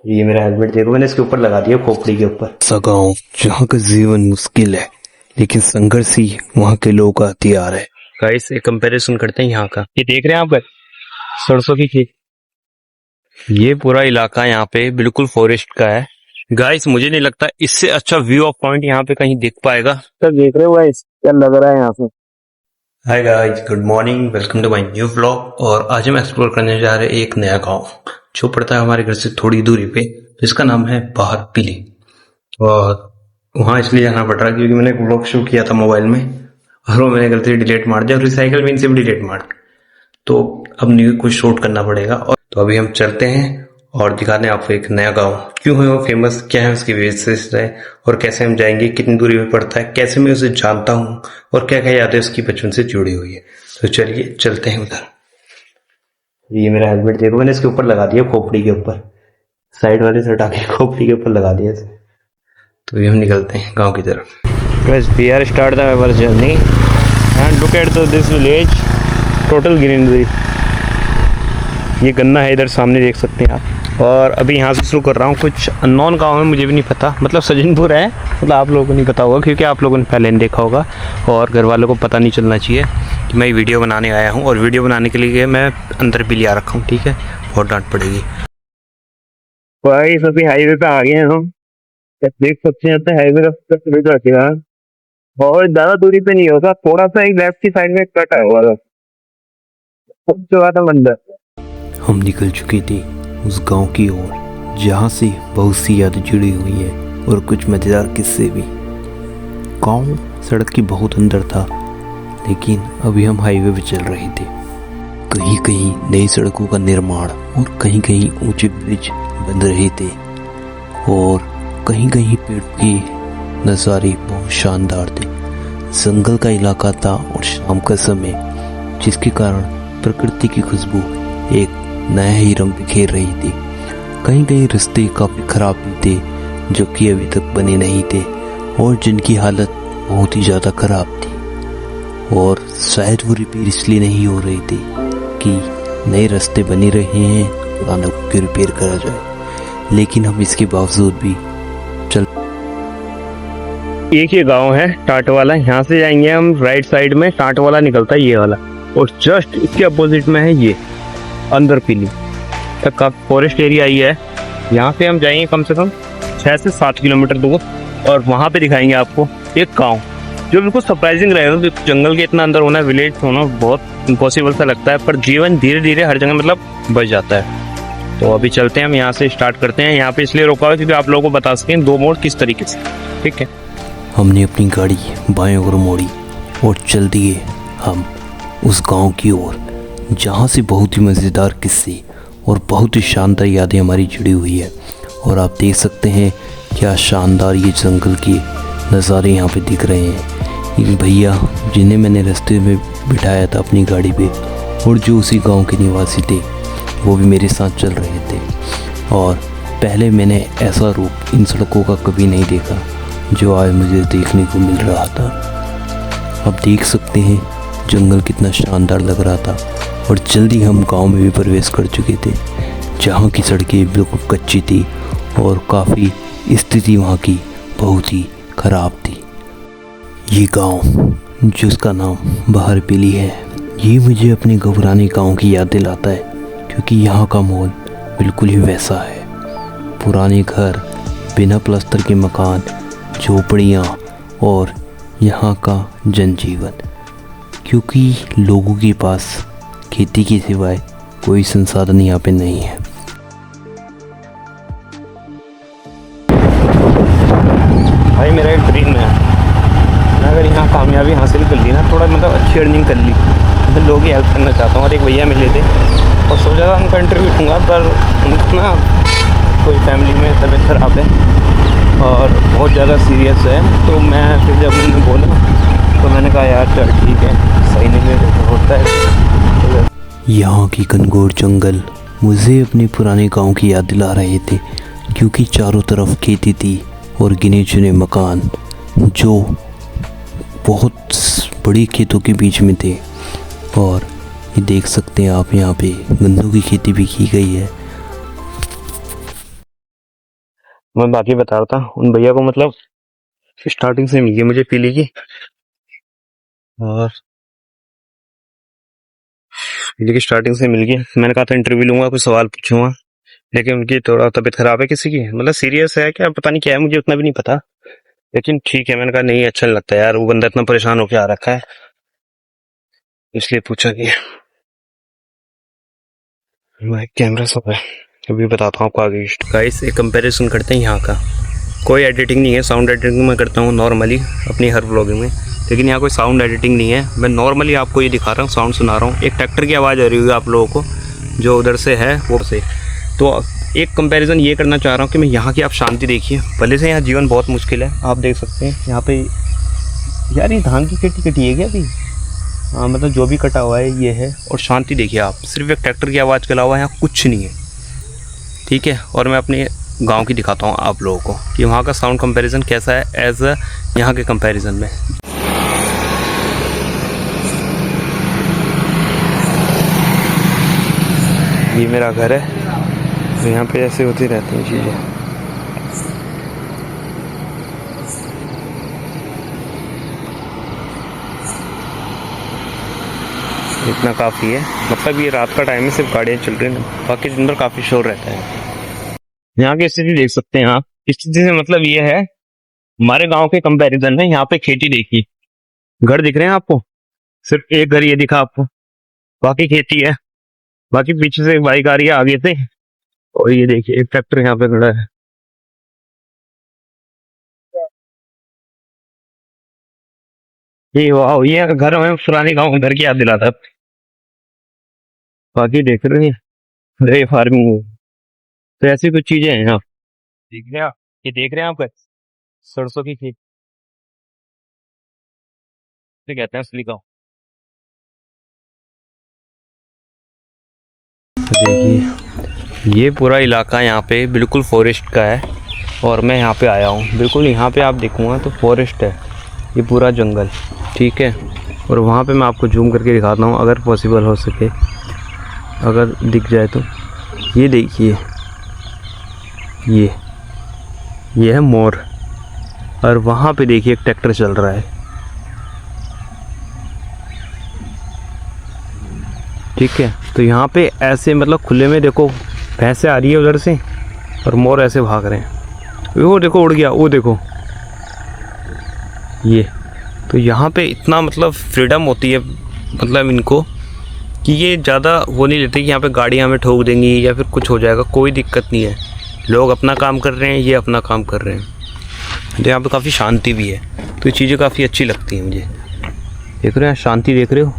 ये मेरा हेलमेट देखो, मैंने इसके ऊपर लगा दिया, खोपड़ी के ऊपर। सा गाँव जहाँ का जीवन मुश्किल है लेकिन संघर्ष ही वहाँ के लोगों का हथियार है। गाइस एक कंपैरिजन करते हैं यहाँ का। ये देख रहे हैं आप सरसों की खेत, ये पूरा इलाका यहाँ पे बिल्कुल फॉरेस्ट का है। गाइस मुझे नहीं लगता इससे अच्छा व्यू ऑफ पॉइंट यहाँ पे कहीं दिख पाएगा। तो देख रहे हो गाइस क्या लग रहा है यहाँ से। Hi guys, good morning, welcome to my new vlog. और आज हम एक्सप्लोर करने जा रहे हैं एक नया गांव जो पड़ता है हमारे घर से थोड़ी दूरी पे, जिसका नाम है बाहर पीली। और वहां इसलिए जाना पड़ रहा है क्योंकि मैंने एक व्लॉग शूट किया था मोबाइल में और वो मैंने गलती से डिलीट मार दिया और रिसाइकल बिन से भी डिलीट मार दिया, तो अब न्यू कुछ शूट करना पड़ेगा। और तो अभी हम चलते हैं और दिखाते हैं आपको एक नया गांव, क्यों है वो फेमस, क्या है उसकी विशेषताएं और कैसे हम जाएंगे, कितनी दूरी पे पड़ता है, कैसे मैं उसे जानता हूँ और क्या क्या यादें उसकी बचपन से जुड़ी हुई है। तो चलिए चलते हैं उधर। ये मेरा हेलमेट देखो, मैंने इसके ऊपर लगा दिया, खोपड़ी के ऊपर, साइड वाले से हटा के खोपड़ी के ऊपर लगा दिया। तो अभी हम निकलते हैं गाँव की तरफ। Guys, we are start the our journey and look at this village, total greenery। ये गन्ना है इधर सामने देख सकते हैं आप। और अभी यहाँ से शुरू कर रहा हूँ, कुछ अननोन गांव है, मुझे भी नहीं पता, मतलब सज्जनपुर है, मतलब आप लोगों को नहीं पता होगा क्योंकि आप लोगों ने पहले नहीं देखा होगा और घर वालों को पता नहीं चलना चाहिए कि मैं वीडियो बनाने आया हूँ। और वीडियो बनाने के लिए मैं अंदर भी लिया रखा हूँ, ठीक है, बहुत डांट पड़ेगी। भाई अभी हाईवे पे आ गए हैं हम, देख सकते हैं हाईवे रखेगा और ज्यादा दूरी पे नहीं होगा, थोड़ा सा एक लेफ्ट की साइड में कट है हुआ था मंदिर। हम निकल चुके थे उस गांव की ओर जहां से बहुत सी यादें जुड़ी हुई हैं और कुछ मजेदार किस्से भी। गांव सड़क की बहुत अंदर था लेकिन अभी हम हाईवे पे चल रहे थे। कहीं कहीं नई सड़कों का निर्माण और कहीं कहीं ऊंचे ब्रिज बन रहे थे और कहीं कहीं पेड़ के नज़ारे बहुत शानदार थे। जंगल का इलाका था और शाम का समय, जिसके कारण प्रकृति की खुशबू एक नया ही रंग बिखेर रही थी। कहीं कहीं रास्ते काफ़ी खराब भी थे जो कि अभी तक बने नहीं थे और जिनकी हालत बहुत ही ज़्यादा खराब थी। और शायद वो रिपेयर इसलिए नहीं हो रही थी कि नए रास्ते बने रहे हैं, पुराना को क्यों रिपेयर करा जाए। लेकिन हम इसके बावजूद भी चल। एक ये गांव है टाट वाला, यहाँ से जाएंगे हम राइट साइड में, टाट वाला निकलता है ये वाला, और जस्ट इसके अपोजिट में है ये अंदर पीली तक का फॉरेस्ट एरिया ही है। यहाँ से हम जाएंगे कम से कम 6 से 7 किलोमीटर दूर और वहाँ पे दिखाएंगे आपको एक गांव जो बिल्कुल सरप्राइजिंग रहेगा। जंगल के इतना अंदर होना, विलेज होना बहुत इम्पॉसिबल सा लगता है, पर जीवन धीरे धीरे हर जगह मतलब बच जाता है। तो अभी चलते हैं, हम यहाँ से स्टार्ट करते हैं। यहाँ पे इसलिए रोका हुआ क्योंकि आप लोगों को बता सकें दो मोड़ किस तरीके से, ठीक है। हमने अपनी गाड़ी बाएं ओर मोड़ी और चल दिए हम उस गांव की ओर जहां से बहुत ही मज़ेदार किस्से और बहुत ही शानदार यादें हमारी जुड़ी हुई है। और आप देख सकते हैं क्या शानदार ये जंगल के नज़ारे यहाँ पे दिख रहे हैं। एक भैया जिन्हें मैंने रास्ते में बिठाया था अपनी गाड़ी पे और जो उसी गांव के निवासी थे, वो भी मेरे साथ चल रहे थे। और पहले मैंने ऐसा रूप इन सड़कों का कभी नहीं देखा जो आज मुझे देखने को मिल रहा था। आप देख सकते हैं जंगल कितना शानदार लग रहा था और जल्दी हम गांव में भी प्रवेश कर चुके थे जहां की सड़कें बिल्कुल कच्ची थी और काफ़ी स्थिति वहां की बहुत ही ख़राब थी। ये गांव जिसका नाम बाहर पीली है, ये मुझे अपने घबराने गांव की याद दिलाता है क्योंकि यहाँ का माहौल बिल्कुल ही वैसा है। पुराने घर, बिना प्लास्टर के मकान, झोपड़ियाँ और यहाँ का जनजीवन, क्योंकि लोगों के पास खेती के सिवाय कोई संसाधन यहाँ पे नहीं है। भाई मेरा एक ड्रीम है, मैं अगर यहाँ कामयाबी हासिल कर ली ना, थोड़ा मतलब अच्छी अर्निंग कर ली, तो लोगों की हेल्प करना चाहता हूँ। और एक भैया मिले थे और सोचा था उनका इंटरव्यू दूँगा, पर उनका कोई फैमिली में तबीयत खराब है और बहुत ज़्यादा सीरियस है। तो मैं फिर जब उन्होंने बोला तो मैंने कहा यार चल ठीक है, सही नहीं होता है। यहाँ की घनघोर जंगल मुझे अपने पुराने गांव की याद दिला रहे थे क्योंकि चारों तरफ खेती थी और गिने चुने मकान जो बहुत बड़ी खेतों के बीच में थे। और ये देख सकते हैं आप, यहाँ पे गन्नों की खेती भी की गई है। मैं बाकी बता रहा था उन भैया को, मतलब स्टार्टिंग से मिली है मुझे पीली की, और पीली की स्टार्टिंग से मिल गई। मैंने कहा था इंटरव्यू लूंगा, कुछ सवाल पूछूंगा, लेकिन उनकी थोड़ा तबीयत खराब है किसी की, मतलब सीरियस है क्या पता नहीं क्या है, मुझे उतना भी नहीं पता, लेकिन ठीक है। मैंने कहा नहीं अच्छा नहीं लगता यार, वो बंदा इतना परेशान होकर आ रखा है, इसलिए पूछा कि मैं कैमरा सब है। अभी बताता हूँ आपको आगे। गाइस एक कंपैरिजन करते हैं यहाँ का। कोई एडिटिंग नहीं है, साउंड एडिटिंग मैं करता हूँ नॉर्मली अपनी हर व्लॉगिंग में, लेकिन यहाँ कोई साउंड एडिटिंग नहीं है। मैं नॉर्मली आपको ये दिखा रहा हूँ, साउंड सुना रहा हूँ। एक ट्रैक्टर की आवाज़ आ रही होगी आप लोगों को जो उधर से है वो से। तो एक कंपैरिजन ये करना चाह रहा हूँ कि मैं यहाँ की आप शांति देखिए। भले से यहाँ जीवन बहुत मुश्किल है, आप देख सकते हैं यहाँ पे। यार ये धान की खेती कटी है क्या अभी? हाँ मतलब जो भी कटा हुआ है ये है। और शांति देखिए आप, सिर्फ एक ट्रैक्टर की आवाज़ के अलावा यहाँ कुछ नहीं है, ठीक है। और मैं अपने गांव की दिखाता हूँ आप लोगों को कि वहाँ का साउंड कंपैरिजन कैसा है एज अ यहाँ के कंपैरिजन में। ये मेरा घर है, तो यहाँ पे ऐसे होती रहती हैं चीज़ें। इतना काफ़ी है, मतलब ये रात का टाइम है, सिर्फ गाड़ियाँ चल रही हैं, बाकी दिन भर काफ़ी शोर रहता है। यहाँ की स्थिति देख सकते हैं आप। स्थिति से मतलब ये है, हमारे गांव के कंपैरिजन में यहाँ पे खेती देखी, घर दिख रहे हैं आपको, सिर्फ एक घर ये दिखा आपको, बाकी खेती है। बाकी पीछे से एक बाइक आ रही है आगे से, और ये देखिए एक ट्रैक्टर यहाँ पे खड़ा है। ये वाह, ये घर हमें पुराने गांव घर की याद दिलाता है। बाकी देख रहे हैं रे फार्मिंग, तो ऐसी कुछ चीजें हैं यहाँ। देख रहे हैं आप, ये देख रहे हैं आप सरसों की खेती कहते हैं असली गाँव। देखिए ये पूरा इलाका यहाँ पे बिल्कुल फॉरेस्ट का है, और मैं यहाँ पे आया हूँ बिल्कुल। यहाँ पे आप देखूँगा तो फॉरेस्ट है, ये पूरा जंगल, ठीक है। और वहाँ पे मैं आपको जूम करके दिखाता हूँ अगर पॉसिबल हो सके, अगर दिख जाए तो। ये देखिए ये है मोर, और वहाँ पे देखिए एक ट्रैक्टर चल रहा है, ठीक है। तो यहाँ पे ऐसे मतलब खुले में देखो भैंसे आ रही है उधर से, और मोर ऐसे भाग रहे हैं। वो देखो उड़ गया, वो देखो ये। तो यहाँ पे इतना मतलब फ्रीडम होती है मतलब इनको, कि ये ज़्यादा वो नहीं लेते कि यहाँ पे गाड़ियाँ हमें ठोक देंगी या फिर कुछ हो जाएगा, कोई दिक्कत नहीं है। लोग अपना काम कर रहे हैं, ये अपना काम कर रहे हैं। तो यहाँ पे काफ़ी शांति भी है, तो ये चीज़ें काफ़ी अच्छी लगती हैं मुझे। देख रहे हैं शांति, देख रहे हो।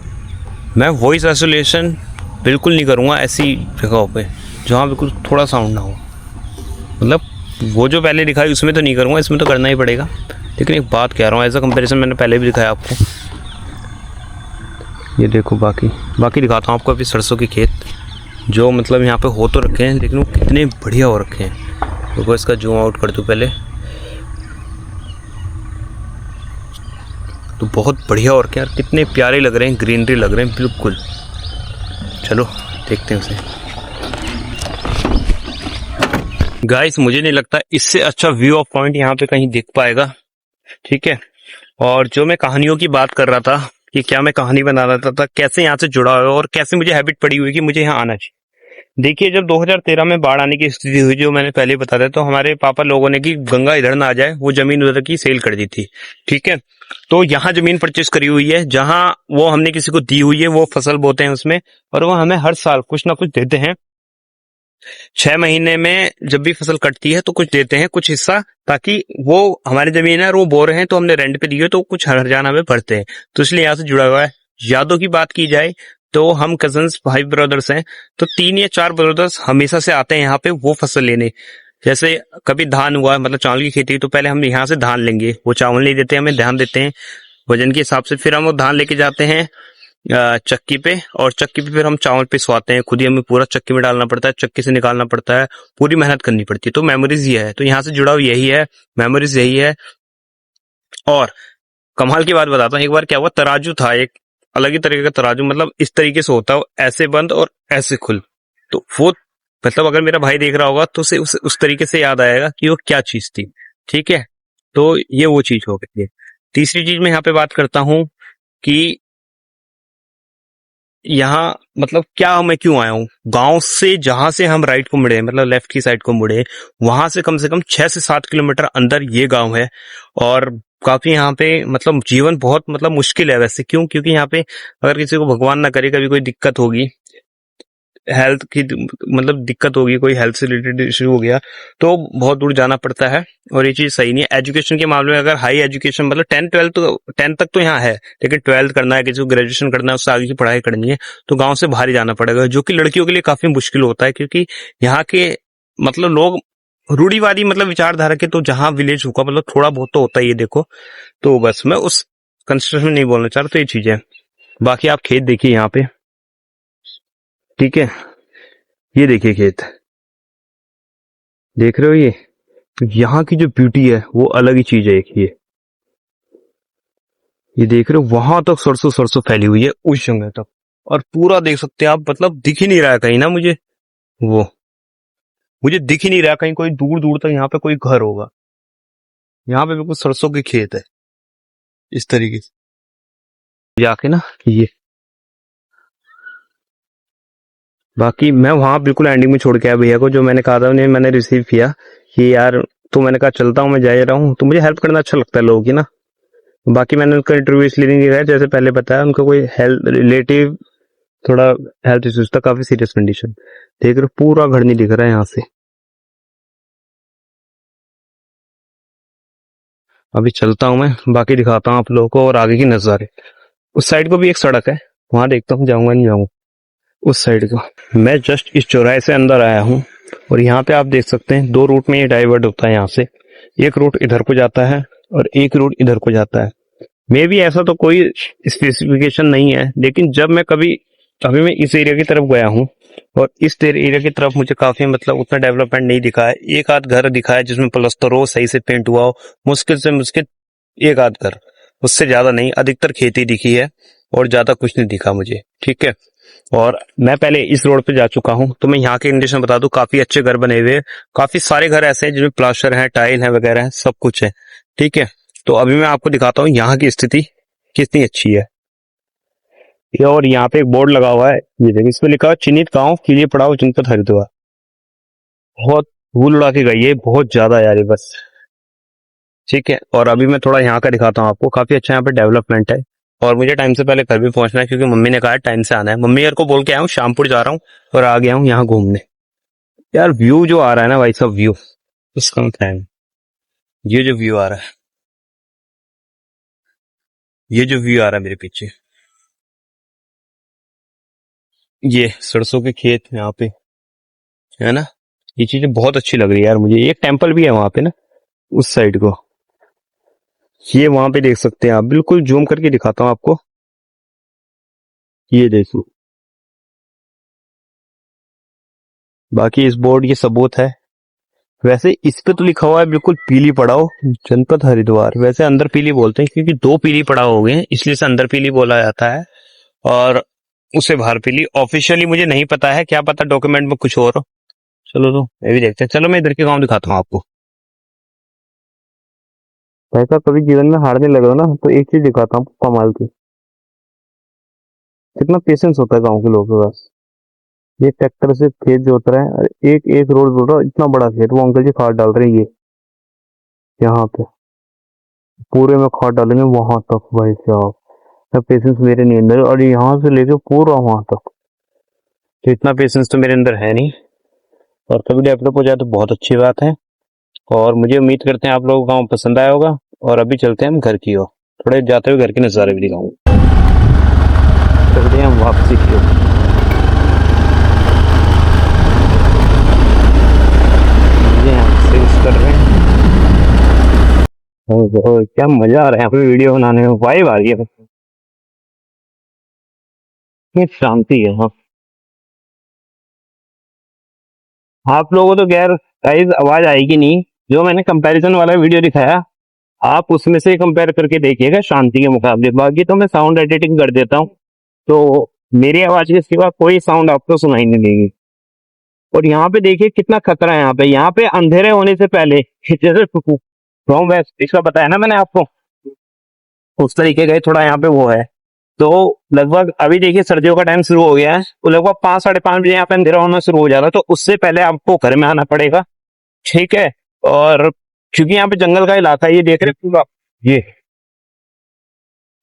मैं वॉइस आइसोलेशन बिल्कुल नहीं करूँगा ऐसी जगहों पे जहाँ बिल्कुल थोड़ा साउंड ना हो, मतलब वो जो पहले दिखाई उसमें तो नहीं करूँगा, इसमें तो करना ही पड़ेगा। लेकिन एक बात कह रहा हूँ, एज अ कंपेरिजन मैंने पहले भी दिखाया आपको। ये देखो बाकी दिखाता हूँ आपको अभी सरसों के खेत, जो मतलब यहाँ पे हो तो रखे हैं, लेकिन वो कितने बढ़िया हो रखे हैं। देखो इसका जूम आउट कर दूँ पहले, तो बहुत बढ़िया हो रखे हैं यार, कितने प्यारे लग रहे हैं, ग्रीनरी लग रहे हैं बिल्कुल। चलो देखते हैं उसे। गाइस मुझे नहीं लगता इससे अच्छा व्यू ऑफ पॉइंट यहाँ पे कहीं दिख पाएगा, ठीक है। और जो मैं कहानियों की बात कर रहा था कि क्या मैं कहानी बना रहा था, कैसे यहाँ से जुड़ा हुआ और कैसे मुझे हैबिट पड़ी हुई कि मुझे यहाँ आना चाहिए। देखिए जब 2013 में बाढ़ आने की स्थिति हुई, जो मैंने पहले बताया, तो हमारे पापा लोगों ने कि गंगा इधर ना आ जाए, वो जमीन उधर की सेल कर दी थी, ठीक है। तो यहाँ जमीन परचेस करी हुई है, जहां वो हमने किसी को दी हुई है, वो फसल बोते हैं उसमें, और वो हमें हर साल कुछ ना कुछ देते हैं। 6 महीने में जब भी फसल कटती है तो कुछ देते हैं, कुछ हिस्सा, ताकि वो हमारी जमीन है और वो बो रहे हैं तो हमने रेंट पे दी है, तो कुछ हरजाना हमें भरते हैं। तो इसलिए यहाँ से जुड़ा हुआ है। यादों की बात की जाए तो हम कजन्स भाई ब्रदर्स हैं, तो 3 या 4 ब्रदर्स हमेशा से आते हैं यहाँ पे वो फसल लेने। जैसे कभी धान हुआ, मतलब चावल की खेती, तो पहले हम यहाँ से धान लेंगे, वो चावल नहीं देते हमें, धान देते हैं वजन के हिसाब से। फिर हम वो धान लेके जाते हैं चक्की पे, और चक्की पे फिर हम चावल पिसवाते हैं, खुद ही हमें पूरा चक्की में डालना पड़ता है, चक्की से निकालना पड़ता है, पूरी मेहनत करनी पड़ती है। तो मेमोरीज ये है, तो यहाँ से जुड़ा हुआ यही है, मेमोरीज यही है। और कमाल की बात बताता हूँ, एक बार क्या हुआ, तराजू था, एक अलग ही तरीके का तराजू, मतलब इस तरीके से होता है, ऐसे बंद और ऐसे खुल। तो वो मतलब अगर मेरा भाई देख रहा होगा तो उसे उस तरीके से याद आएगा कि वो क्या चीज थी। ठीक है, तो ये वो चीज हो गई है। तीसरी चीज मैं यहाँ पे बात करता हूँ कि यहाँ मतलब क्या मैं क्यों आया हूँ। गांव से जहां से हम राइट को मुड़े, मतलब लेफ्ट की साइड को मुड़े, वहां से कम 6 से 7 किलोमीटर अंदर ये गांव है। और काफी यहाँ पे मतलब जीवन बहुत मतलब मुश्किल है वैसे। क्यों? क्योंकि यहाँ पे अगर किसी को भगवान ना करे कभी कोई दिक्कत होगी, हेल्थ की मतलब दिक्कत होगी, कोई हेल्थ से रिलेटेड इश्यू हो गया, तो बहुत दूर जाना पड़ता है। और ये चीज सही नहीं है। एजुकेशन के मामले में अगर हाई एजुकेशन मतलब 10 तक तो यहाँ है, लेकिन 12th करना है, किसी को ग्रेजुएशन करना है, उससे आगे की पढ़ाई करनी है, तो गांव से बाहर ही जाना पड़ेगा, जो कि लड़कियों के लिए काफी मुश्किल होता है। क्योंकि यहाँ के मतलब लोग रूढ़िवादी मतलब विचारधारा के, तो जहाँ विलेज होगा मतलब थोड़ा बहुत तो होता ही है। देखो, तो बस मैं उस कंस्ट्रक्शन में नहीं बोलना चाह रहा, तो ये चीज है। बाकी आप खेत देखिए यहाँ पे, ठीक है, ये देखिए खेत, देख रहे हो ये? यहाँ की जो ब्यूटी है वो अलग ही चीज है। एक ये देख रहे हो, वहां तक सरसों सरसों फैली हुई है उस जगह तक, और पूरा देख सकते हैं आप, मतलब दिख ही नहीं रहा है कहीं ना मुझे, वो मुझे दिख ही नहीं रहा कहीं कोई दूर दूर तक यहाँ पे कोई घर होगा। यहाँ पे बिल्कुल सरसों के खेत है इस तरीके से जाके ना ये। बाकी मैं वहां बिल्कुल एंडिंग में छोड़ के आया भैया को, जो मैंने कहा था उन्हें मैंने रिसीव किया कि यार, तो मैंने कहा चलता हूँ, मैं जा रहा हूँ, तो मुझे हेल्प करना अच्छा लगता है लोगों की ना। बाकी मैंने उनका इंटरव्यू इसलिए नहीं दिया, जैसे पहले बताया, उनका कोई हेल्थ रिलेटिव थोड़ा हेल्थ इश्यूज था, काफी सीरियस कंडीशन। देख रहे हो, पूरा घर नहीं दिख रहा है यहाँ से। अभी चलता हूँ मैं, बाकी दिखाता हूँ आप लोगों को और आगे की नजारे। उस साइड को भी एक सड़क है, वहां देखता हूँ जाऊंगा नहीं जाऊंगा उस साइड को। मैं जस्ट इस चौराहे से अंदर आया हूँ, और यहाँ पे आप देख सकते हैं 2 रूट में ये डाइवर्ट होता है यहाँ से। एक रूट इधर को जाता है और एक रूट इधर को जाता है। मे भी ऐसा तो कोई स्पेसिफिकेशन नहीं है, लेकिन जब मैं कभी अभी मैं इस एरिया की तरफ गया हूँ, और इस एरिया की तरफ मुझे काफी मतलब उतना डेवलपमेंट नहीं दिखा है। एक आध घर दिखा है जिसमें प्लस्तर हो, सही से पेंट हुआ हो, मुश्किल से मुश्किल एक आध घर, उससे ज्यादा नहीं। अधिकतर खेती दिखी है और ज्यादा कुछ नहीं दिखा मुझे। ठीक है, और मैं पहले इस रोड पे जा चुका हूँ, तो मैं यहाँ के कंडीशन बता दूं, काफी अच्छे घर बने हुए हैं। काफी सारे घर ऐसे हैं जिनमें प्लास्टर है, टाइल है वगैरह है, सब कुछ है। ठीक है, तो अभी मैं आपको दिखाता हूँ यहाँ की स्थिति कितनी अच्छी है। ये और यहाँ पे एक बोर्ड लगा हुआ है, ये देखिए, इसमें लिखा है चिन्हित गांव के लिए पड़ाव जनपद हरिद्वार। बहुत धूल उड़ा के गई है, बहुत ज्यादा यार ये बस। ठीक है, और अभी मैं थोड़ा यहाँ का दिखाता हूँ आपको, काफी अच्छा यहाँ पे डेवलपमेंट है। और मुझे टाइम से पहले घर भी पहुंचना है, क्योंकि मम्मी ने कहा टाइम से आना है। मम्मी यार को बोल के आया हूँ शामपुर जा रहा हूँ, और आ गया हूँ यहाँ घूमने। यार व्यू जो आ रहा है ना भाई साहब, व्यू उसका टाइम, ये जो व्यू आ रहा है, ये जो व्यू आ रहा है मेरे पीछे, ये सरसों के खेत यहाँ पे है ना, ये चीजें बहुत अच्छी लग रही है यार मुझे। एक टेम्पल भी है वहां पे ना, उस साइड को, ये वहां पे देख सकते हैं आप। बिल्कुल जूम करके दिखाता हूँ आपको, ये देखो। बाकी इस बोर्ड की सबूत है। वैसे इस पे तो लिखा हुआ है बिल्कुल पीली पड़ाव जनपद हरिद्वार। वैसे अंदर पीली बोलते हैं, क्योंकि 2 पीली पड़ाव हो गए हैं, इसलिए से अंदर पीली बोला जाता है, और उसे बाहर पीली। ऑफिशियली मुझे नहीं पता है, क्या पता डॉक्यूमेंट में कुछ और हो। चलो तो ये भी देखते हैं। चलो मैं इधर के गांव दिखाता हूँ आपको। ऐसा कभी जीवन में हारने लगे हो ना, तो एक चीज दिखाता हूँ कमाल की, कितना पेशेंस होता है गांव के लोगों के पास। ये ट्रैक्टर से खेत जोत रहे हैं, और एक एक रोड जोत रहा है, इतना बड़ा खेत। वो अंकल जी खाद डाल रहे हैं, ये यहाँ पे पूरे में खाद डालेंगे वहां तक भाई साहब। पेशेंस मेरे नहीं अंदर, और यहाँ से लेके पूरा वहां तक, तो इतना पेशेंस तो मेरे अंदर है नहीं। और कभी डेवलप हो जाए तो बहुत अच्छी बात है। और मुझे उम्मीद करते हैं आप लोगों को गाँव पसंद आया होगा। और अभी चलते हैं हम घर की ओर, थोड़े जाते हुए घर के नज़ारे भी दिखाऊंगा। चलते हैं हम वापसी की ओर। कर रहे हैं, क्या मजा आ रहा है यहाँ पे वीडियो बनाने में, वाइब आ रही है, इतनी शांति है। हाँ, आप लोगों को तो खैर गाइस आवाज आएगी नहीं। जो मैंने कंपैरिजन वाला वीडियो दिखाया, आप उसमें से कंपेयर करके देखिएगा शांति के मुकाबले। बाकी तो मैं साउंड एडिटिंग कर देता हूँ, तो मेरी आवाज के सिवा कोई साउंड आपको सुनाई नहीं देगी। और यहाँ पे देखिए कितना खतरा है। यहाँ पे अंधेरे होने से पहले जैसे फ्रॉम वेस्ट इसका बताया ना मैंने आपको, उस तरीके का ही थोड़ा यहाँ पे वो है। तो लगभग अभी देखिए सर्दियों का टाइम शुरू हो गया है, तो लगभग 5-5:30 बजे यहाँ पे अंधेरा होना शुरू हो जाता है। तो उससे पहले आपको घर में आना पड़ेगा, ठीक है। और क्योंकि यहाँ पे जंगल का इलाका है, ये देख रहे पूरा, ये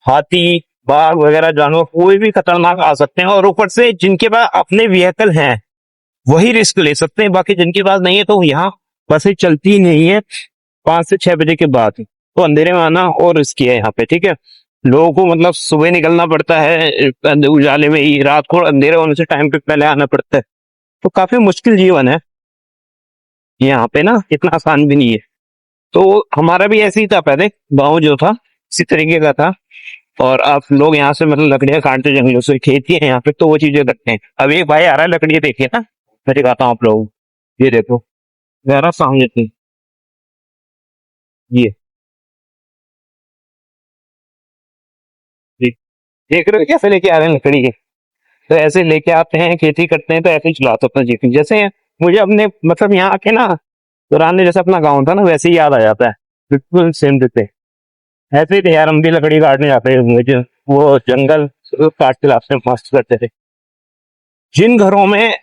हाथी बाघ वगैरह जानवर कोई भी खतरनाक आ सकते हैं। और ऊपर से जिनके पास अपने व्हीकल हैं वही रिस्क ले सकते हैं, बाकी जिनके पास नहीं है तो यहाँ बसें चलती ही नहीं है 5 से 6 बजे के बाद। तो अंधेरे में आना और रिस्की है यहाँ पे, ठीक है। लोगों को मतलब सुबह निकलना पड़ता है उजाले में ही, रात को अंधेरे होने से टाइम पे पहले आना पड़ता है। तो काफी मुश्किल जीवन है यहाँ पे ना, इतना आसान भी नहीं है। तो हमारा भी ऐसे ही था पहले, गाँव जो था इसी तरीके का था। और आप लोग यहाँ से मतलब लकड़ियां काटते जंगलों से, खेती है यहाँ पे तो वो चीजें करते हैं। अब एक भाई आ रहा है, लकड़ी देखिए ना, मैं दिखाता हूँ आप लोगों को। ये देखो जरा सामने से, ये देख देख रहे हो कैसे लेके आ रहे हैं लकड़ी के। तो ऐसे लेके आते हैं, खेती करते हैं, तो ऐसे ही चलाते अपना जीवन। जैसे मुझे अपने मतलब यहाँ आके ना पुराने जैसे अपना गाँव था ना वैसे ही याद आ जाता है, बिल्कुल सेम दिखते। ऐसे ही थे यार, हम भी लकड़ी काटने जाते थे, मुझे वो जंगल काट के लाते मस्त करते थे। जिन घरों में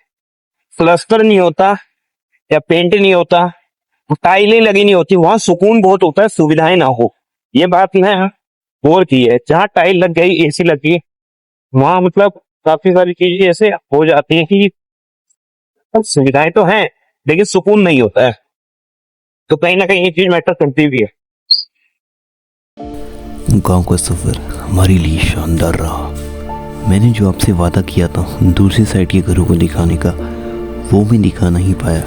प्लास्टर नहीं होता या पेंट नहीं होता, टाइलें लगी नहीं होती, वहां सुकून बहुत होता है, सुविधाएं ना हो। ये बात मैं गौर की है। जहाँ टाइल लग गई, एसी लग गई, वहां मतलब काफी सारी चीजें ऐसे हो जाती है कि सुविधाएं तो हैं लेकिन सुकून नहीं होता है। तो कहीं ना कहीं ये चीज मैटर करती भी है। गांव का सफ़र हमारे लिए शानदार रहा। मैंने जो आपसे वादा किया था दूसरी साइड के घरों को दिखाने का, वो मैं दिखा नहीं पाया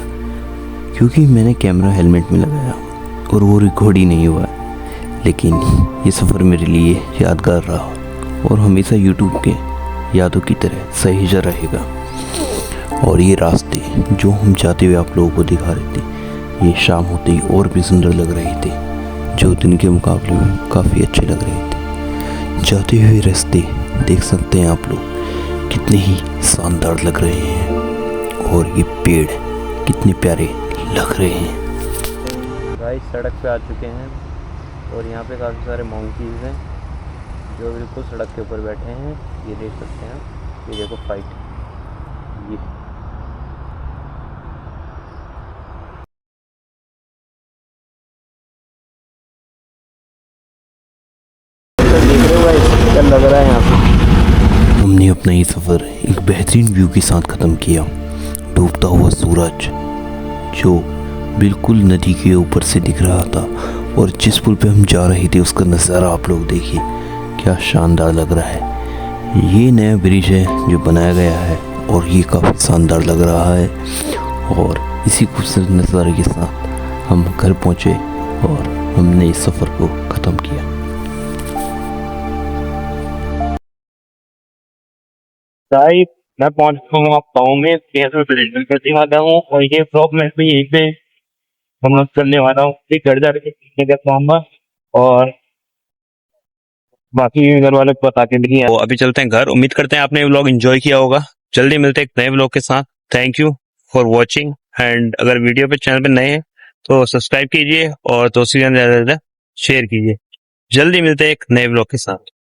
क्योंकि मैंने कैमरा हेलमेट में लगाया और वो रिकॉर्ड ही नहीं हुआ। लेकिन ये सफ़र मेरे लिए यादगार रहा और हमेशा यूट्यूब के यादों की तरह सहेजा रहेगा। और ये रास्ते जो हम जाते हुए आप लोगों को दिखा रहे थे, ये शाम होते ही और भी सुंदर लग रहे थे, जो दिन के मुकाबले में काफ़ी अच्छे लग रहे थे। जाते हुए रास्ते देख सकते हैं आप लोग कितने ही शानदार लग रहे हैं और ये पेड़ कितने प्यारे लग रहे हैं। गाइस सड़क पे आ चुके हैं और यहाँ पे काफ़ी सारे मंकीज़ हैं जो बिल्कुल सड़क के ऊपर बैठे हैं। ये देख सकते हैं, ये देखो फाइट, ये देख रहे हो गाइस क्या लग रहा है यहाँ पे। हमने अपना ये सफ़र एक बेहतरीन व्यू के साथ ख़त्म किया। डूबता हुआ सूरज जो बिल्कुल नदी के ऊपर से दिख रहा था और जिस पुल पे हम जा रहे थे उसका नज़ारा आप लोग देखिए क्या शानदार लग रहा है। ये नया ब्रिज है जो बनाया गया है और ये काफ़ी शानदार लग रहा है। और इसी खूबसूरत नज़ारे के साथ हम घर पहुँचे और हमने इस सफ़र को ख़त्म किया। गाइस मैं पहुंच चुका हूँ गाँव में, करने वाला हूँ और ये ब्लॉग मैं भी यहीं पे समाप्त करने वाला हूँ। फिर घर जाके देखूंगा और बाकी घर वाले को बता के नहीं। तो अभी चलते हैं घर। उम्मीद करते हैं आपने व्लॉग एंजॉय किया होगा। जल्दी मिलते हैं एक नए व्लॉग के साथ। Thank you for watching and अगर वीडियो पे चैनल पे नए हैं तो सब्सक्राइब कीजिए और दोस्तों के साथ ज़्यादा से ज़्यादा शेयर कीजिए। जल्दी मिलते हैं एक नए व्लॉग के साथ।